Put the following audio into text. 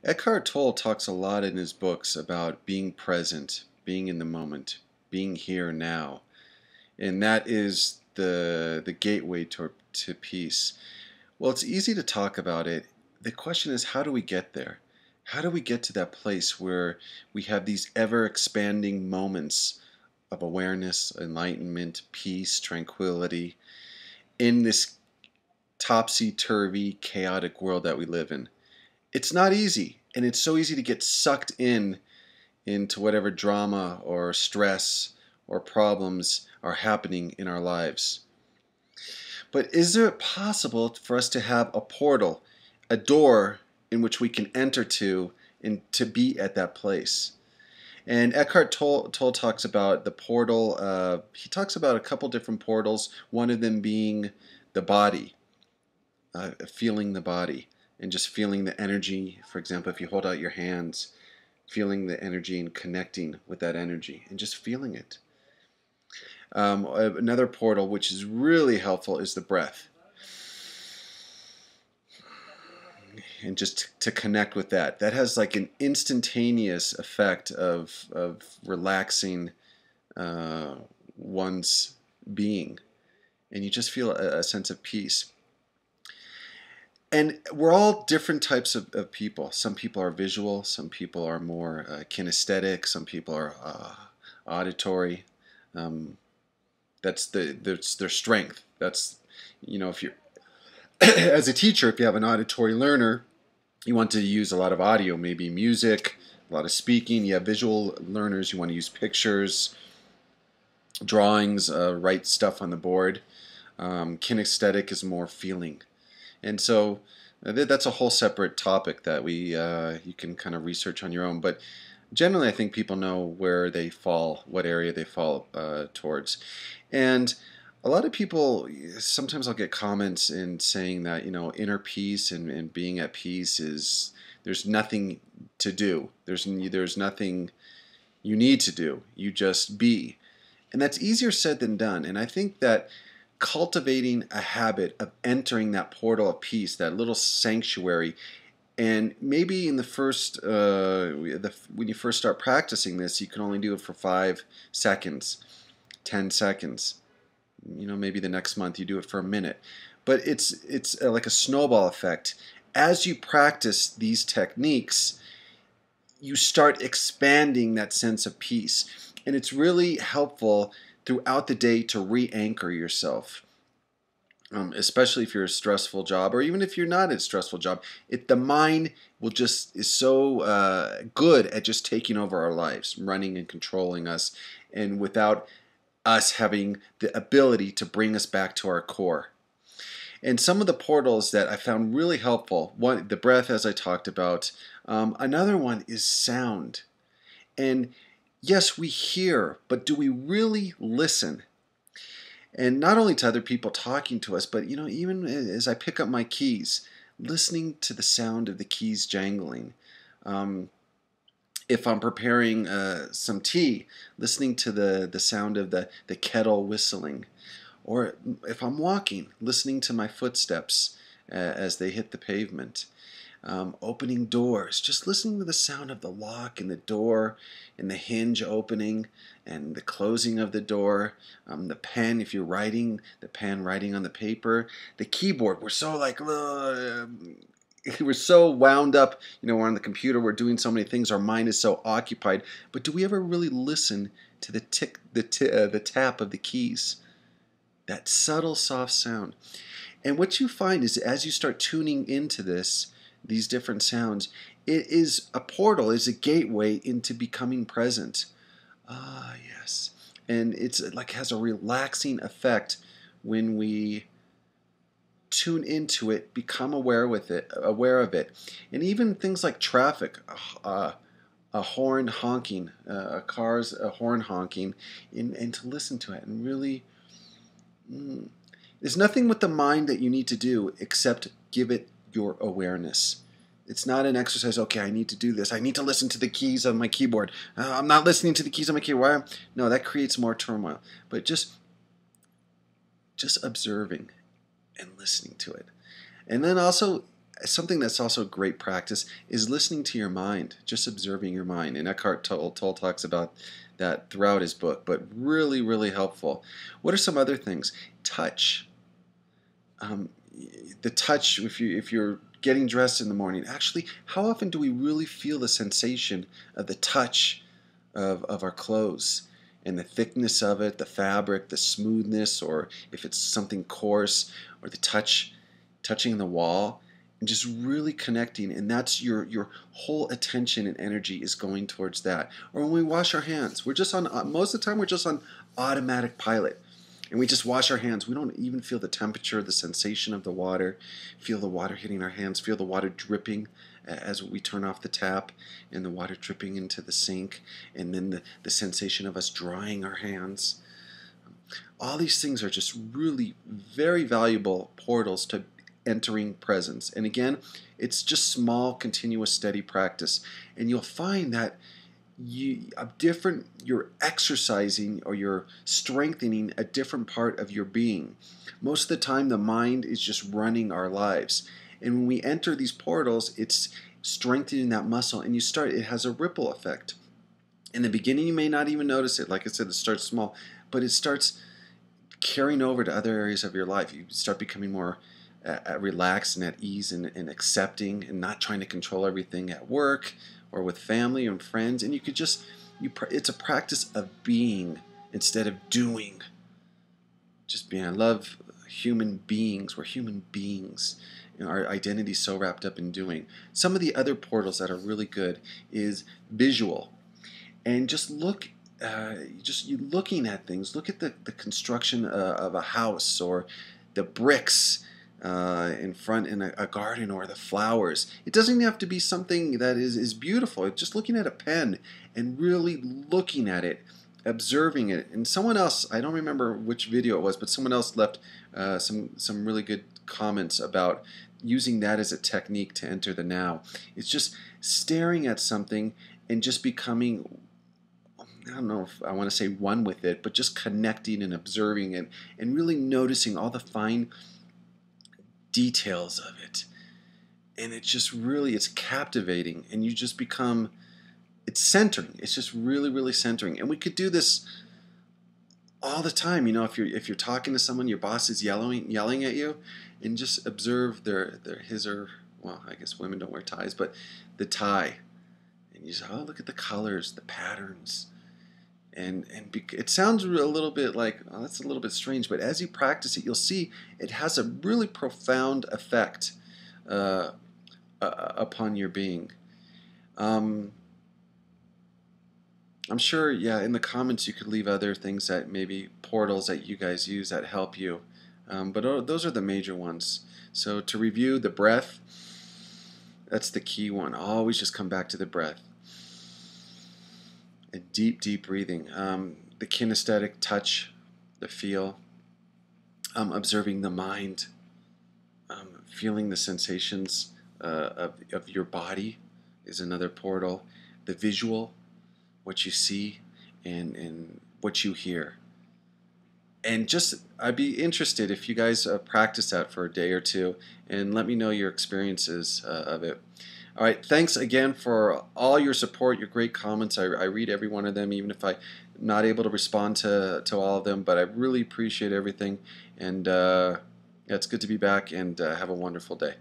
Eckhart Tolle talks a lot in his books about being present, being in the moment, being here now, and that is the gateway to peace. Well, it's easy to talk about it. The question is, how do we get there? How do we get to that place where we have these ever expanding moments of awareness, enlightenment, peace, tranquility in this topsy-turvy, chaotic world that we live in? It's not easy, and it's so easy to get sucked into whatever drama or stress or problems are happening in our lives. But is it possible for us to have a portal, a door in which we can enter to and to be at that place? And Eckhart Tolle talks about the portal. He talks about a couple different portals, one of them being the body, feeling the body and just feeling the energy. For example, if you hold out your hands, feeling the energy and connecting with that energy and just feeling it. Another portal which is really helpful is the breath. And just to connect with that. That has like an instantaneous effect of relaxing one's being. And you just feel a sense of peace. And we're all different types of people. Some people are visual, some people are more kinesthetic, some people are auditory. That's their strength. That's, if you're, as a teacher, if you have an auditory learner, you want to use a lot of audio, maybe music, a lot of speaking. You have visual learners, you want to use pictures, drawings, write stuff on the board. Kinesthetic is more feeling. And so that's a whole separate topic that you can kind of research on your own. But generally, I think people know where they fall, what area they fall towards. And a lot of people, sometimes I'll get comments in saying that, inner peace and being at peace there's nothing to do. There's nothing you need to do. You just be. And that's easier said than done. And I think that cultivating a habit of entering that portal of peace, that little sanctuary, and maybe in the first, when you first start practicing this, you can only do it for 5 seconds, 10 seconds. Maybe the next month you do it for a minute. But it's like a snowball effect. As you practice these techniques, you start expanding that sense of peace. And it's really helpful throughout the day to re-anchor yourself, especially if you're a stressful job, or even if you're not a stressful job. The mind is so good at just taking over our lives, running and controlling us, and without us having the ability to bring us back to our core. And some of the portals that I found really helpful, one, the breath, as I talked about. Another one is sound. And yes, we hear, but do we really listen? And not only to other people talking to us, but even as I pick up my keys, listening to the sound of the keys jangling. If I'm preparing some tea, listening to the sound of the kettle whistling. Or if I'm walking, listening to my footsteps as they hit the pavement. Opening doors, just listening to the sound of the lock and the door and the hinge opening and the closing of the door. The pen, if you're writing, the pen writing on the paper. The keyboard, we're so we're so wound up, we're on the computer, we're doing so many things, our mind is so occupied. But do we ever really listen to the tap of the keys? That subtle, soft sound. And what you find is as you start tuning into these different sounds, it is a portal, is a gateway into becoming present. Ah, yes. And it's has a relaxing effect when we tune into it, become aware of it. And even things like traffic, a horn honking, a car's horn honking, and to listen to it and really... There's nothing with the mind that you need to do except give it your awareness. It's not an exercise, okay, I need to do this. I need to listen to the keys on my keyboard. I'm not listening to the keys on my keyboard. No, that creates more turmoil. But just observing and listening to it. And then also Something that's also great practice is listening to your mind, just observing your mind. And Eckhart Tolle talks about that throughout his book, but really, really helpful. What are some other things? Touch. Um, the touch, if you're getting dressed in the morning, actually, how often do we really feel the sensation of the touch of our clothes? And the thickness of it, the fabric, the smoothness, or if it's something coarse, or the touching the wall, and just really connecting, and that's your whole attention and energy is going towards that. Or when we wash our hands, we're just on, most of the time we're just on automatic pilot, and we just wash our hands. We don't even feel the temperature, the sensation of the water, feel the water hitting our hands, feel the water dripping as we turn off the tap, and the water dripping into the sink, and then the sensation of us drying our hands. All these things are just really very valuable portals to entering presence. And again, it's just small, continuous, steady practice. And you'll find that you're exercising or you're strengthening a different part of your being. Most of the time, the mind is just running our lives. And when we enter these portals, it's strengthening that muscle, and it has a ripple effect. In the beginning, you may not even notice it. Like I said, it starts small, but it starts carrying over to other areas of your life. You start becoming more relaxed and at ease and accepting and not trying to control everything at work or with family and friends. And you could just, it's a practice of being instead of doing. Just being. I love human beings. We're human beings. You know, our identity is so wrapped up in doing. Some of the other portals that are really good is visual. And just you looking at things. Look at the construction of a house, or the bricks in front in a garden, or the flowers. It doesn't even have to be something that is beautiful. It's just looking at a pen and really looking at it, observing it. And someone else, I don't remember which video it was, but someone else left some really good comments about using that as a technique to enter the now. It's just staring at something and just becoming, I don't know if I want to say one with it, but just connecting and observing it and really noticing all the fine details of it. And it's just really, it's captivating, and you just become, it's centering. It's just really, really centering. And we could do this all the time. You know, if you're talking to someone, your boss is yelling at you, and just observe his or, well, I guess women don't wear ties, but the tie. And you say, oh, look at the colors, the patterns. And it sounds a little bit like, oh, that's a little bit strange, but as you practice it, you'll see it has a really profound effect upon your being. I'm sure, yeah, in the comments you could leave other things, that maybe portals that you guys use that help you. But those are the major ones. So to review, the breath, that's the key one. Always just come back to the breath. A deep, deep breathing. The kinesthetic touch, the feel. Observing the mind. Feeling the sensations of your body is another portal. The visual, what you see and what you hear. And just, I'd be interested if you guys practice that for a day or two and let me know your experiences of it. All right, thanks again for all your support, your great comments. I read every one of them, even if I'm not able to respond to all of them, but I really appreciate everything. And yeah, it's good to be back, and have a wonderful day.